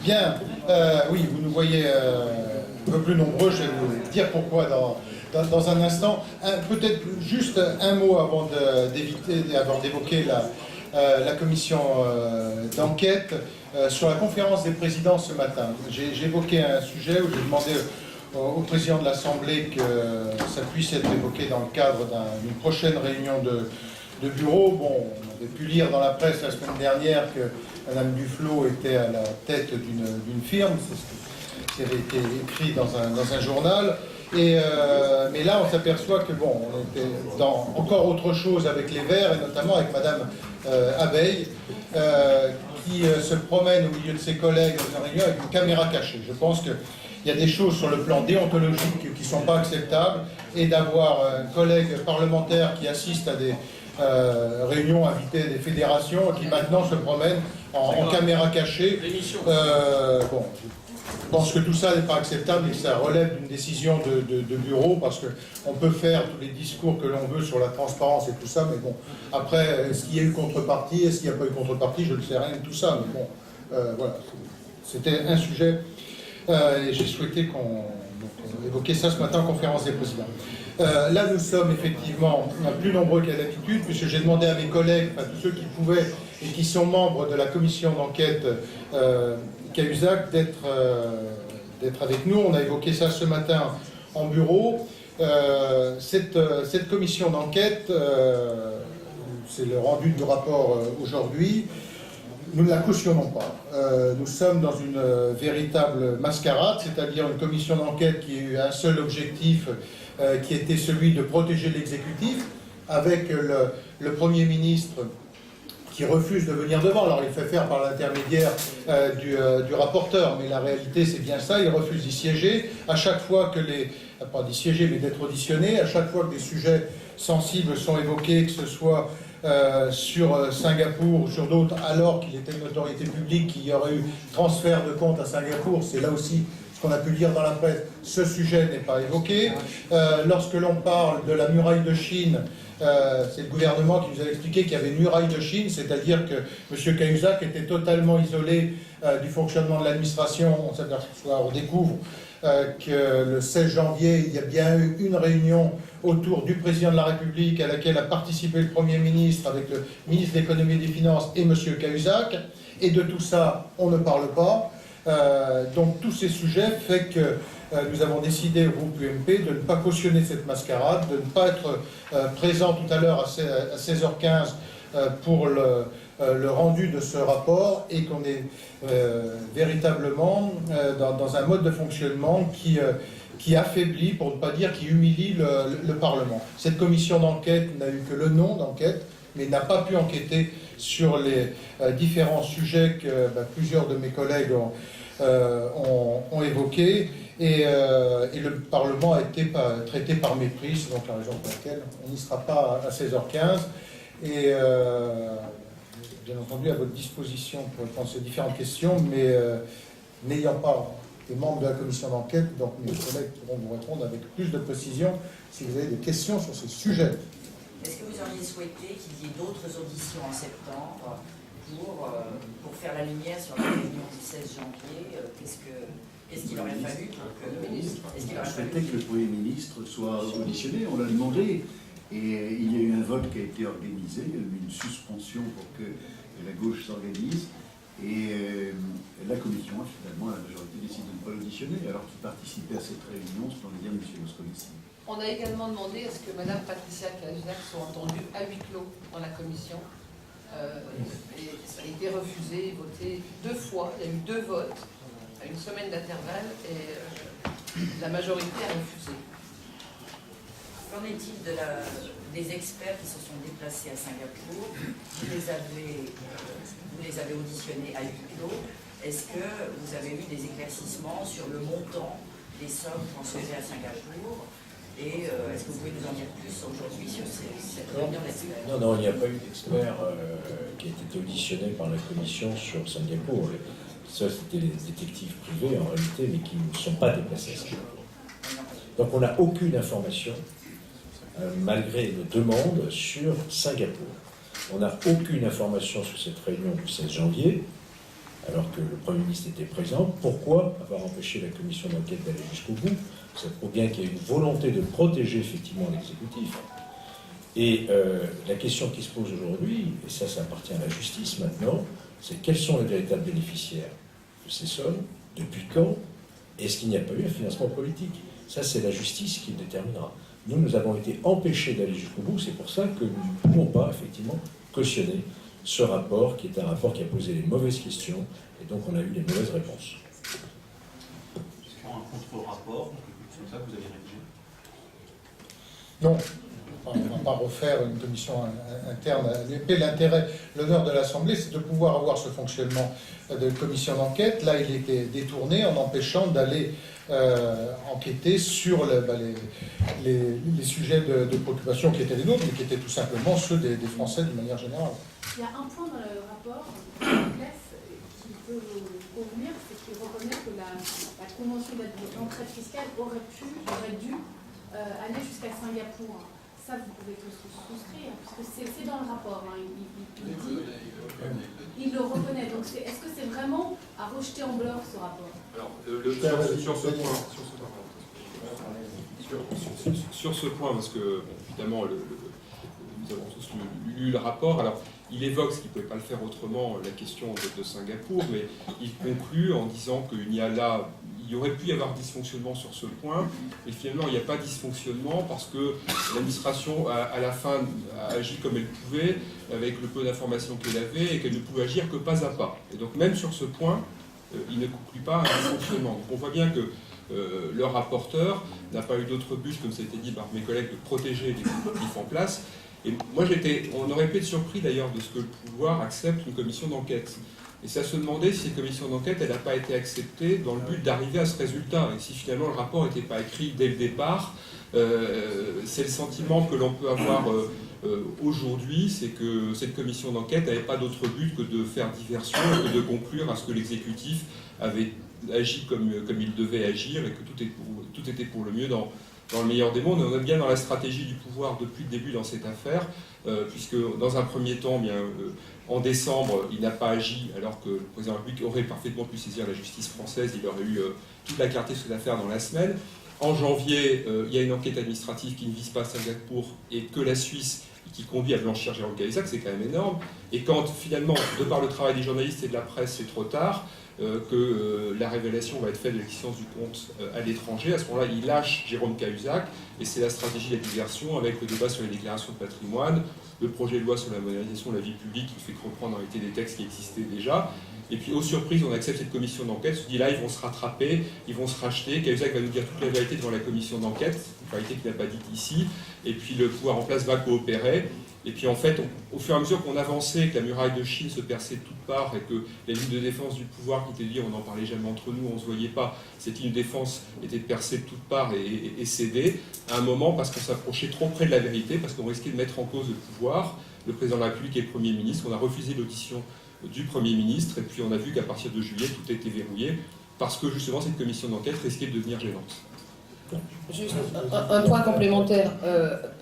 Bien, oui, vous nous voyez un peu plus nombreux, je vais vous dire pourquoi dans un instant. Peut-être juste un mot avant d'évoquer la commission d'enquête sur la conférence des présidents ce matin. J'ai évoqué un sujet où j'ai demandé au président de l'Assemblée que ça puisse être évoqué dans le cadre d'une prochaine réunion de bureau. Bon, on avait pu lire dans la presse la semaine dernière que Mme Duflot était à la tête d'une firme, c'est ce qui avait été écrit dans un journal. Mais là, on s'aperçoit que bon, on était dans encore autre chose avec les Verts, et notamment avec Mme Abeille, qui se promène au milieu de ses collègues dans une réunion avec une caméra cachée. Je pense qu'il y a des choses sur le plan déontologique qui ne sont pas acceptables, et d'avoir un collègue parlementaire qui assiste à des réunions invitées des fédérations qui maintenant se promènent en caméra cachée. Bon, je pense que tout ça n'est pas acceptable et que ça relève d'une décision de bureau, parce qu'on peut faire tous les discours que l'on veut sur la transparence et tout ça, mais bon, après, est-ce qu'il y a eu contrepartie, est-ce qu'il n'y a pas eu contrepartie, je ne sais rien de tout ça, mais bon, voilà, c'était un sujet, et j'ai souhaité qu'on évoquait ça ce matin en conférence des présidents. Là, nous sommes effectivement plus nombreux qu'à l'habitude, puisque j'ai demandé à mes collègues, enfin tous ceux qui pouvaient et qui sont membres de la commission d'enquête Cahuzac, d'être avec nous. On a évoqué ça ce matin en bureau. Cette commission d'enquête, c'est le rendu du rapport aujourd'hui, nous ne la cautionnons pas. Nous sommes dans une véritable mascarade, c'est-à-dire une commission d'enquête qui a eu un seul objectif, qui était celui de protéger l'exécutif, avec le Premier ministre qui refuse de venir devant. Alors il fait faire par l'intermédiaire du rapporteur, mais la réalité c'est bien ça, il refuse d'y siéger. À chaque fois que pas d'y siéger, mais d'être auditionné, à chaque fois que des sujets sensibles sont évoqués, que ce soit sur Singapour ou sur d'autres, alors qu'il était une autorité publique, qu'il y aurait eu transfert de compte à Singapour, c'est là aussi ce qu'on a pu lire dans la presse, ce sujet n'est pas évoqué. Lorsque l'on parle de la muraille de Chine, c'est le gouvernement qui nous a expliqué qu'il y avait une muraille de Chine, c'est-à-dire que M. Cahuzac était totalement isolé du fonctionnement de l'administration. On découvre que le 16 janvier, il y a bien eu une réunion autour du président de la République à laquelle a participé le Premier ministre avec le ministre de l'économie et des finances et M. Cahuzac, et de tout ça, on ne parle pas. Donc tous ces sujets font que nous avons décidé au groupe UMP de ne pas cautionner cette mascarade, de ne pas être présent tout à l'heure à 16h15 pour le rendu de ce rapport, et qu'on est véritablement dans un mode de fonctionnement qui affaiblit, pour ne pas dire qui humilie le Parlement. Cette commission d'enquête n'a eu que le nom d'enquête, mais n'a pas pu enquêter sur les différents sujets que plusieurs de mes collègues ont évoqués, et le Parlement a été traité par mépris, c'est donc la raison pour laquelle on n'y sera pas à 16h15, et bien entendu à votre disposition pour répondre à ces différentes questions, mais n'ayant pas été membre de la commission d'enquête, donc mes collègues pourront vous répondre avec plus de précision si vous avez des questions sur ces sujets. Est-ce que vous auriez souhaité qu'il y ait d'autres auditions en septembre pour faire la lumière sur la réunion du 16 janvier? Qu'est-ce qu'il aurait fallu pour que le ministre... On souhaitait que le Premier ministre soit auditionné, on l'a demandé, et il y a eu un vote qui a été organisé, il y a eu une suspension pour que la gauche s'organise, et la commission a finalement, la majorité, décide de ne pas l'auditionner, alors qu'il participait à cette réunion, selon les dire M. Moscovici. On a également demandé à ce que Mme Patricia Cahuzac soit entendue à huis clos dans la commission. Et ça a été refusé, voté 2 fois. Il y a eu 2 votes à une semaine d'intervalle, et la majorité a refusé. Qu'en est-il des experts qui se sont déplacés à Singapour? Vous les avez auditionnés à huis clos. Est-ce que vous avez eu des éclaircissements sur le montant des sommes transférées à Singapour? Et est-ce que vous pouvez nous en dire plus aujourd'hui sur cette réunion d'experts? Non, il n'y a pas eu d'experts qui a été auditionné par la commission sur Singapour. Ça, c'était les détectives privés en réalité, mais qui ne sont pas déplacés à Singapour. Donc on n'a aucune information, malgré nos demandes, sur Singapour. On n'a aucune information sur cette réunion du 16 janvier. alors que le Premier ministre était présent. Pourquoi avoir empêché la commission d'enquête d'aller jusqu'au bout? Ça prouve bien qu'il y a une volonté de protéger effectivement l'exécutif. Et la question qui se pose aujourd'hui, et ça appartient à la justice maintenant, c'est quels sont les véritables bénéficiaires de ces sommes, depuis quand, est-ce qu'il n'y a pas eu un financement politique? Ça, c'est la justice qui le déterminera. Nous avons été empêchés d'aller jusqu'au bout, c'est pour ça que nous ne pouvons pas, effectivement, cautionner ce rapport, qui est un rapport qui a posé les mauvaises questions, et donc on a eu les mauvaises réponses. Est-ce qu'il y aura un contre-rapport, c'est comme ça que vous avez rédigé? Non, on ne va pas refaire une commission interne à l'UMP. L'intérêt, l'honneur de l'Assemblée, c'est de pouvoir avoir ce fonctionnement de commission d'enquête. Là, il était détourné en empêchant d'aller enquêter sur les sujets de préoccupation qui étaient les nôtres, mais qui étaient tout simplement ceux des Français d'une manière générale. Il y a un point dans le rapport qui peut vous convenir, c'est qu'il reconnaît que la convention d'entraide fiscale aurait dû aller jusqu'à Singapour. Ça, vous pouvez tous souscrire, puisque c'est dans le rapport. Hein. Il le reconnaît. Donc, est-ce que c'est vraiment à rejeter en bloc ce rapport? Alors, sur ce point, parce que évidemment, nous avons tous lu le rapport. Alors, il évoque, ce qu'il ne pouvait pas le faire autrement, la question de Singapour, mais il conclut en disant qu'il y aurait pu y avoir dysfonctionnement sur ce point, et finalement il n'y a pas de dysfonctionnement parce que l'administration à la fin a agi comme elle pouvait, avec le peu d'informations qu'elle avait, et qu'elle ne pouvait agir que pas à pas. Et donc même sur ce point, il ne conclut pas un dysfonctionnement. Donc on voit bien que le rapporteur n'a pas eu d'autre but, comme ça a été dit par mes collègues, de protéger les dispositifs en place. Et moi on aurait pu être surpris d'ailleurs de ce que le pouvoir accepte une commission d'enquête. Et c'est à se demander si cette commission d'enquête, elle n'a pas été acceptée dans le but d'arriver à ce résultat. Et si finalement le rapport n'était pas écrit dès le départ, c'est le sentiment que l'on peut avoir aujourd'hui, c'est que cette commission d'enquête n'avait pas d'autre but que de faire diversion et que de conclure à ce que l'exécutif avait agi comme il devait agir et que tout était pour le mieux dans le meilleur des mondes. On est bien dans la stratégie du pouvoir depuis le début dans cette affaire, puisque dans un premier temps, en décembre, il n'a pas agi alors que le président de la République aurait parfaitement pu saisir la justice française, il aurait eu toute la clarté sur cette affaire dans la semaine. En janvier, il y a une enquête administrative qui ne vise pas Singapour et que la Suisse, qui conduit à blanchir Jérôme Cahuzac, c'est quand même énorme. Et quand finalement, de par le travail des journalistes et de la presse, c'est trop tard, que la révélation va être faite de l'existence du compte à l'étranger, à ce moment-là, il lâche Jérôme Cahuzac, et c'est la stratégie de la diversion avec le débat sur les déclarations de patrimoine, le projet de loi sur la modernisation de la vie publique qui fait reprendre en réalité des textes qui existaient déjà. Et puis, aux surprises, on accepte cette commission d'enquête, on se dit là, ils vont se rattraper, ils vont se racheter, Cahuzac va nous dire toute la vérité devant la commission d'enquête, une vérité qu'il n'a pas dite ici, et puis le pouvoir en place va coopérer. Et puis en fait, au fur et à mesure qu'on avançait, que la muraille de Chine se perçait de toutes parts et que la ligne de défense du pouvoir qui était dit, on n'en parlait jamais entre nous, on ne se voyait pas, cette ligne de défense était percée de toutes parts et cédée, à un moment parce qu'on s'approchait trop près de la vérité, parce qu'on risquait de mettre en cause le pouvoir, le président de la République et le Premier ministre. On a refusé l'audition du Premier ministre et puis on a vu qu'à partir de juillet, tout était verrouillé parce que justement cette commission d'enquête risquait de devenir gênante. Juste un point complémentaire.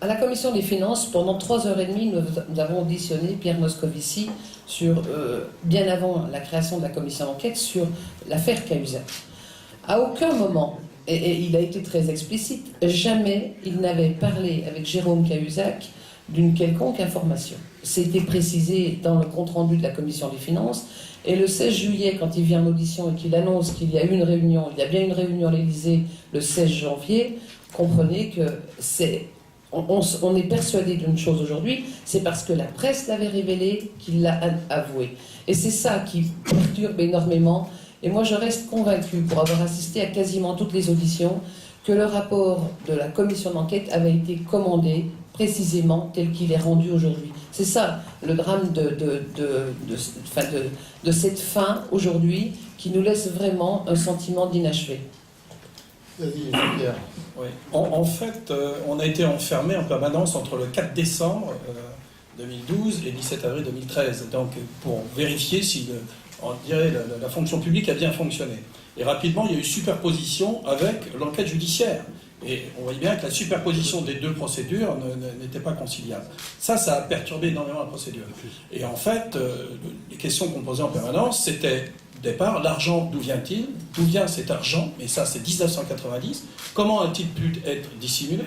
À la Commission des Finances, pendant 3h30, nous avons auditionné Pierre Moscovici sur, bien avant la création de la commission d'enquête, sur l'affaire Cahuzac. À aucun moment, et il a été très explicite, jamais il n'avait parlé avec Jérôme Cahuzac d'une quelconque information. C'était précisé dans le compte-rendu de la Commission des Finances. Et le 16 juillet, quand il vient en audition et qu'il annonce qu'il y a une réunion, il y a bien une réunion à l'Élysée le 16 janvier, comprenez que on est persuadé d'une chose aujourd'hui, c'est parce que la presse l'avait révélé qu'il l'a avoué. Et c'est ça qui perturbe énormément. Et moi, je reste convaincue, pour avoir assisté à quasiment toutes les auditions, que le rapport de la commission d'enquête avait été commandé précisément tel qu'il est rendu aujourd'hui. C'est ça le drame de cette fin aujourd'hui qui nous laisse vraiment un sentiment d'inachevé. Vas-y, Pierre. Oui. En fait, on a été enfermé en permanence entre le 4 décembre 2012 et 17 avril 2013, donc pour vérifier si on dirait, la fonction publique a bien fonctionné. Et rapidement, il y a eu superposition avec l'enquête judiciaire. Et on voyait bien que la superposition des deux procédures n'était pas conciliable. Ça a perturbé énormément la procédure. Et en fait, les questions qu'on posait en permanence, c'était départ. L'argent, d'où vient-il? D'où vient cet argent? Et ça, c'est 1990. Comment a-t-il pu être dissimulé?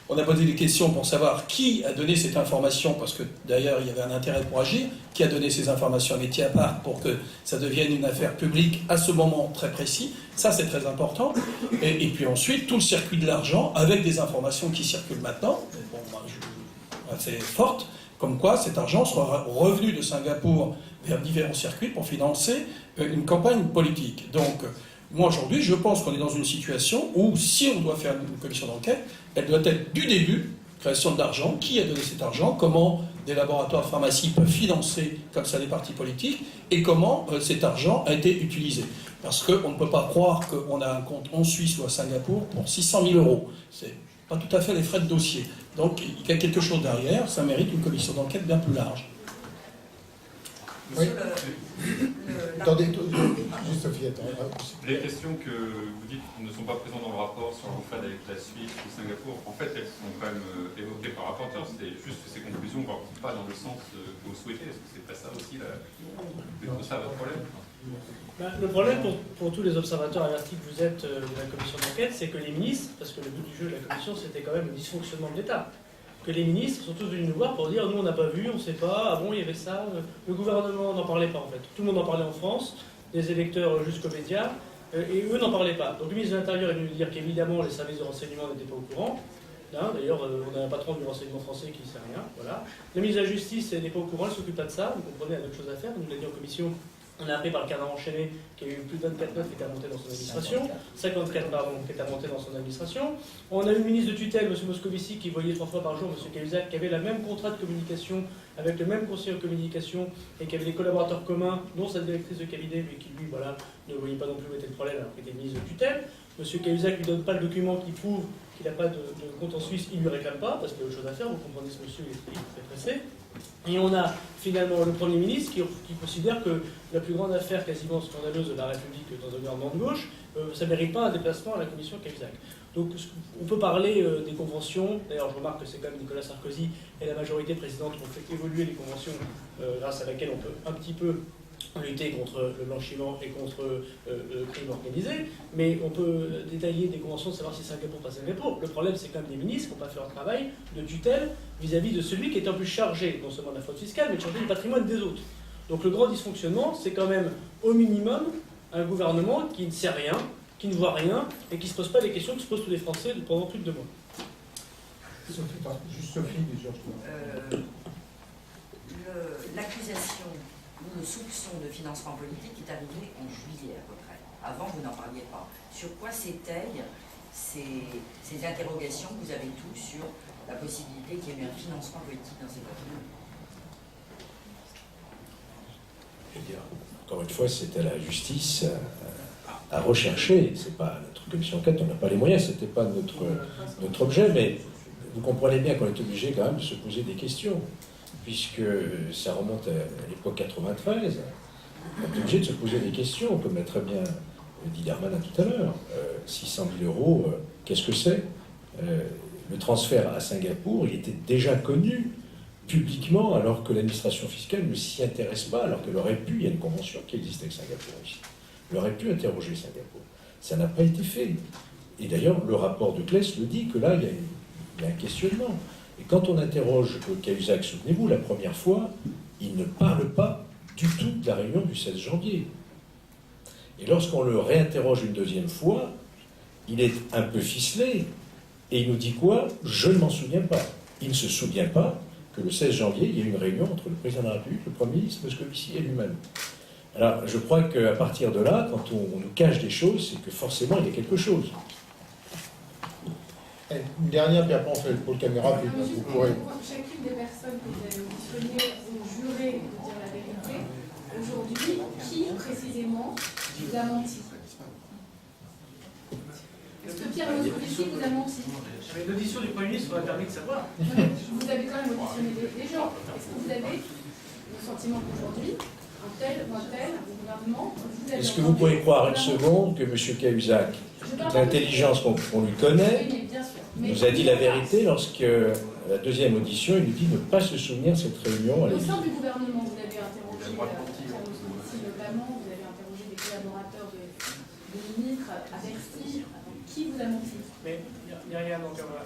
On a posé des questions pour savoir qui a donné cette information, parce que d'ailleurs, il y avait un intérêt pour agir. Qui a donné ces informations à métier à part pour que ça devienne une affaire publique à ce moment très précis? Ça, c'est très important. Et puis ensuite, tout le circuit de l'argent, avec des informations qui circulent maintenant, bon, assez fortes, comme quoi cet argent sera revenu de Singapour vers différents circuits pour financer une campagne politique. Donc, moi aujourd'hui, je pense qu'on est dans une situation où, si on doit faire une commission d'enquête, elle doit être du début, création de l'argent, qui a donné cet argent, comment des laboratoires de pharmacie peuvent financer comme ça les partis politiques, et comment cet argent a été utilisé. Parce qu'on ne peut pas croire qu'on a un compte en Suisse ou à Singapour pour 600 000 €. C'est pas tout à fait les frais de dossier. Donc il y a quelque chose derrière, ça mérite une commission d'enquête bien plus large. Oui. Sur Attendez, juste Sophie, attends. Les questions que vous dites ne sont pas présentes dans le rapport sur l'entraide avec la Suisse ou Singapour. En fait, elles sont quand même évoquées par le rapporteur. C'est juste que ces conclusions ne vont pas dans le sens que vous souhaitez. Est-ce que c'est pas ça aussi ça votre problème? Le problème pour tous les observateurs avertis que vous êtes de la commission d'enquête, c'est que les ministres, parce que le but du jeu de la commission, c'était quand même le dysfonctionnement de l'État, que les ministres sont tous venus nous voir pour dire nous on n'a pas vu, on ne sait pas, ah bon il y avait ça, le gouvernement n'en parlait pas en fait. Tout le monde en parlait en France, des électeurs jusqu'aux médias, et eux n'en parlaient pas. Donc le ministre de l'Intérieur est venu nous dire qu'évidemment les services de renseignement n'étaient pas au courant. D'ailleurs, on a un patron du renseignement français qui ne sait rien. Voilà. Le ministre de la Justice n'est pas au courant, il ne s'occupe pas de ça, vous comprenez, il y a d'autres choses à faire, nous l'a dit en commission. On a appris par le cadre enchaîné qu'il y a eu plus de 24 notes qui étaient remontées dans son administration, 54 pardon, qui étaient remontées dans son administration. On a eu le ministre de tutelle, M. Moscovici, qui voyait 3 fois par jour M. Cahuzac, qui avait le même contrat de communication avec le même conseiller de communication et qui avait des collaborateurs communs, dont sa directrice de cabinet, mais qui lui, voilà, ne voyait pas non plus où était le problème alors qu'il était ministre de tutelle. M. Cahuzac ne lui donne pas le document qui prouve qu'il n'a pas de compte en Suisse, il ne lui réclame pas, parce qu'il y a autre chose à faire, vous comprenez ce monsieur, il est très pressé. Et on a finalement le Premier ministre qui considère que la plus grande affaire quasiment scandaleuse de la République dans un gouvernement de gauche, ça ne mérite pas un déplacement à la commission Cahuzac. Donc on peut parler des conventions, d'ailleurs je remarque que c'est quand même Nicolas Sarkozy et la majorité présidente qui ont fait évoluer les conventions grâce à laquelle on peut un petit peu lutter contre le blanchiment et contre le crime organisé, mais on peut détailler des conventions de savoir si Singapour ou pas Singapour. Le problème, c'est quand même des ministres qui n'ont pas fait leur travail de tutelle vis-à-vis de celui qui est en plus chargé, non seulement de la fraude fiscale, mais de charger du patrimoine des autres. Donc le grand dysfonctionnement, c'est quand même au minimum un gouvernement qui ne sait rien, qui ne voit rien, et qui ne se pose pas les questions que se posent tous les Français pendant plus de 2 mois. Juste Sophie, déjà. L'accusation ou le soupçon de financement politique est arrivé en juillet à peu près. Avant, vous n'en parliez pas. Sur quoi s'étayent ces interrogations que vous avez tous sur la possibilité qu'il y ait eu un financement politique dans ces documents? Je veux dire, encore une fois, c'est à la justice à rechercher. C'est pas notre commission d'enquête, on n'a pas les moyens, c'était pas notre objet, mais vous comprenez bien qu'on est obligé quand même de se poser des questions, puisque ça remonte à l'époque 93. On est obligé de se poser des questions, comme l'a très bien dit Darmanin tout à l'heure. 600 000 €, qu'est-ce que c'est? Le transfert à Singapour, il était déjà connu publiquement, alors que l'administration fiscale ne s'y intéresse pas, alors qu'elle aurait pu, il y a une convention qui existe avec Singapour aussi, elle aurait pu interroger Singapour. Ça n'a pas été fait. Et d'ailleurs, le rapport de Claes le dit, que là, il y a un questionnement. Et quand on interroge Cahuzac, souvenez-vous, la première fois, il ne parle pas du tout de la réunion du 16 janvier. Et lorsqu'on le réinterroge une deuxième fois, il est un peu ficelé, et il nous dit quoi? Je ne m'en souviens pas. Il ne se souvient pas que le 16 janvier, il y a eu une réunion entre le président de la République, le Premier ministre, Moscovici et lui-même. Alors, je crois qu'à partir de là, quand on nous cache des choses, c'est que forcément, il y a quelque chose. Une dernière, puis après on fait le pôle caméra, puis vous pourrez... Chacune des personnes que vous avez auditionnées ont juré de dire la vérité. Aujourd'hui, qui précisément vous a menti? Est-ce que Pierre Moscovici vous a menti? Avec l'audition du Premier ministre, on a permis de savoir. Vous avez quand même auditionné des gens. Est-ce que vous avez le sentiment qu'aujourd'hui, un tel ou un tel, un gouvernement... Est-ce que vous pouvez croire une seconde que M. Cahuzac, toute l'intelligence qu'on lui connaît, nous a dit la vérité lorsque, à la deuxième audition, il nous dit ne pas se souvenir de cette réunion à Au l'Élysée? sein du gouvernement, vous avez interrogé Pierre Moscovici notamment, vous avez interrogé des averti. Qui vous a menti? Mais Myriam, donc, voilà.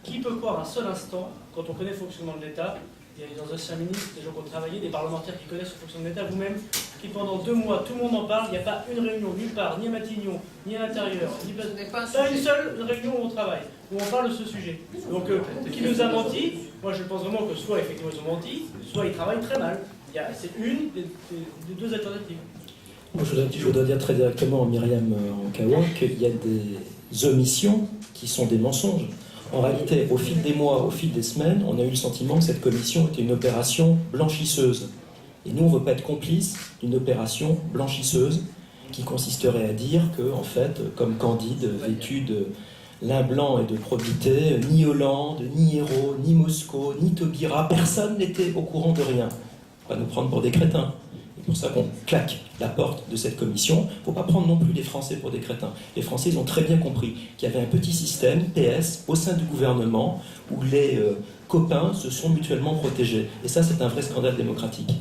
Qui peut croire un seul instant, quand on connaît le fonctionnement de l'État, il y a des anciens ministres, des gens qui ont travaillé, des parlementaires qui connaissent le fonctionnement de l'État, vous-même, qui pendant 2 mois, tout le monde en parle, il n'y a pas une réunion nulle part, ni à Matignon, ni à l'intérieur, ni Ce n'est pas un pas une sujet. seule réunion où on travaille, où on parle de ce sujet. Donc, qui nous a menti? Moi, je pense vraiment que soit effectivement ils ont menti, soit ils travaillent très mal. C'est une des 2 alternatives. Moi, je voudrais dire très directement à Myriam Ankawa qu'il y a des omissions qui sont des mensonges. En réalité, au fil des mois, au fil des semaines, on a eu le sentiment que cette commission était une opération blanchisseuse. Et nous, on ne veut pas être complice d'une opération blanchisseuse qui consisterait à dire que, en fait, comme Candide, vêtu de lin blanc et de probité, ni Hollande, ni Hérault, ni Moscou, ni Taubira, personne n'était au courant de rien. Pas nous prendre pour des crétins. C'est pour ça qu'on claque la porte de cette commission. Il ne faut pas prendre non plus les Français pour des crétins. Les Français, ils ont très bien compris qu'il y avait un petit système, PS, au sein du gouvernement, où les copains se sont mutuellement protégés. Et ça, c'est un vrai scandale démocratique.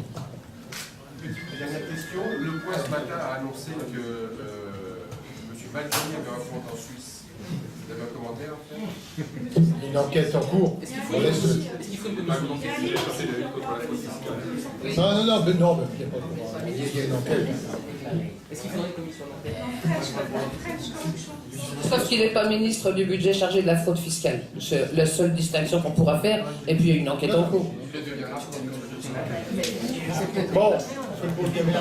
Dernière question. Le Point ce matin a annoncé que M. Balkany avait un compte en Suisse. Vous avez un commentaire à faire? Une enquête en cours. Est-ce On laisse- qu'il faut Pas vous essayer de chercher la lutte contre la fraude fiscale. Non, il n'y a pas de... Il y a une enquête. Est-ce qu'il faudrait une commission d'enquête? Sauf qu'il n'est pas ministre du budget chargé de la fraude fiscale. C'est la seule distinction qu'on pourra faire. Et puis il y a une enquête en cours. Il deviendra Bon, on fait le pause caméra.